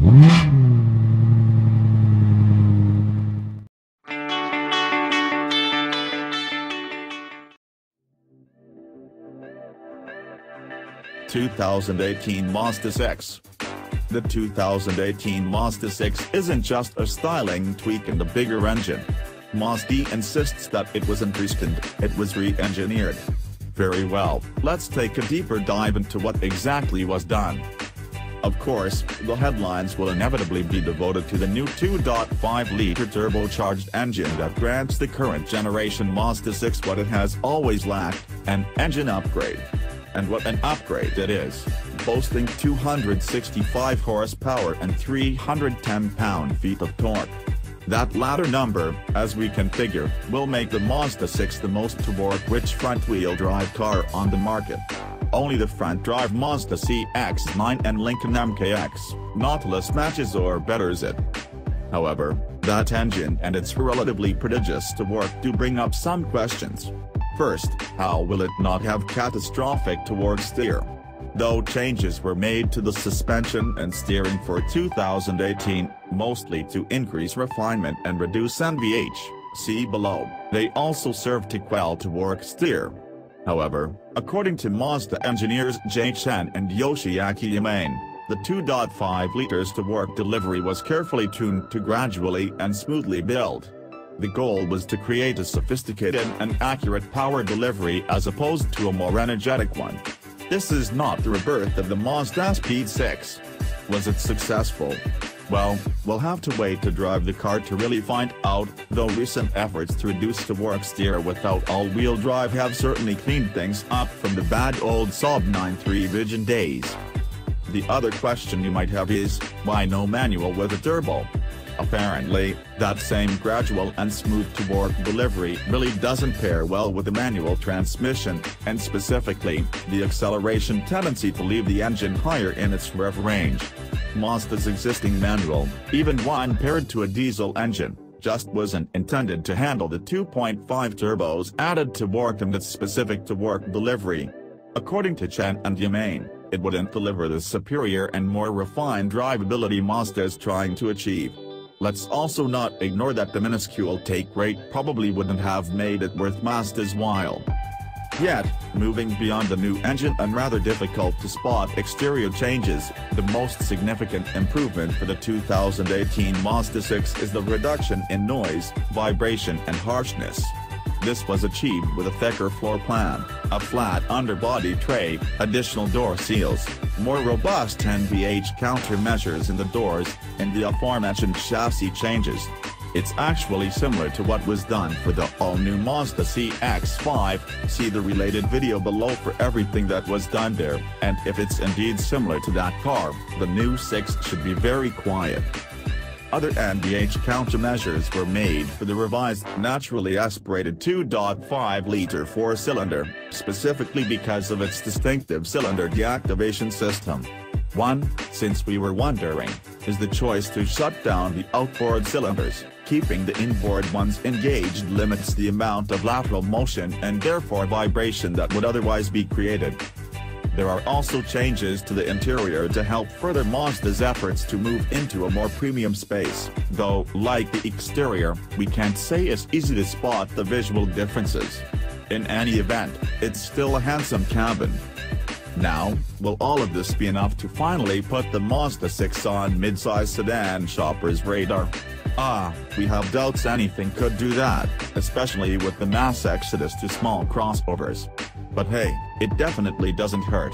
(2018) Mazda 6. The 2018 Mazda 6 isn't just a styling tweak and a bigger engine. Mazda insists that it wasn't reskinned, it was re-engineered. Very well, let's take a deeper dive into what exactly was done. Of course, the headlines will inevitably be devoted to the new 2.5-liter turbocharged engine that grants the current generation Mazda 6 what it has always lacked, an engine upgrade. And what an upgrade it is, boasting 265 horsepower and 310 pound-feet of torque. That latter number, as we can figure, will make the Mazda 6 the most torque-rich front-wheel drive car on the market. Only the front-drive Mazda CX-9 and Lincoln MKX, Nautilus matches or betters it. However, that engine and its relatively prodigious torque do bring up some questions. First, how will it not have catastrophic torque steer? Though changes were made to the suspension and steering for 2018, mostly to increase refinement and reduce NVH, see below, they also serve to quell torque steer. However, according to Mazda engineers Chen and Yoshiaki Yamane, the 2.5 liters torque delivery was carefully tuned to gradually and smoothly build. The goal was to create a sophisticated and accurate power delivery as opposed to a more energetic one. This is not the rebirth of the Mazda Speed 6. Was it successful? Well, we'll have to wait to drive the car to really find out, though recent efforts to reduce torque steer without all-wheel drive have certainly cleaned things up from the bad old Saab 9.3 Viggen days. The other question you might have is, why no manual with a turbo? Apparently, that same gradual and smooth torque delivery really doesn't pair well with the manual transmission, and specifically, the acceleration tendency to leave the engine higher in its rev range. Mazda's existing manual, even one paired to a diesel engine, just wasn't intended to handle the 2.5 turbos added torque and its specific torque delivery. According to Chen and Yamane, it wouldn't deliver the superior and more refined drivability Mazda is trying to achieve. Let's also not ignore that the minuscule take rate probably wouldn't have made it worth Mazda's while. Yet, moving beyond the new engine and rather difficult to spot exterior changes, the most significant improvement for the 2018 Mazda 6 is the reduction in noise, vibration and harshness. This was achieved with a thicker floor plan, a flat underbody tray, additional door seals, more robust NVH countermeasures in the doors, and the aforementioned chassis changes. It's actually similar to what was done for the all-new Mazda CX-5, see the related video below for everything that was done there, and if it's indeed similar to that car, the new 6 should be very quiet. Other NVH countermeasures were made for the revised naturally aspirated 2.5-liter four-cylinder, specifically because of its distinctive cylinder deactivation system. One, since we were wondering, is the choice to shut down the outboard cylinders. Keeping the inboard ones engaged limits the amount of lateral motion and therefore vibration that would otherwise be created. There are also changes to the interior to help further Mazda's efforts to move into a more premium space, though, like the exterior, we can't say it's easy to spot the visual differences. In any event, it's still a handsome cabin. Now, will all of this be enough to finally put the Mazda 6 on mid-size sedan shoppers' radar? We have doubts anything could do that, especially with the mass exodus to small crossovers. But hey, it definitely doesn't hurt.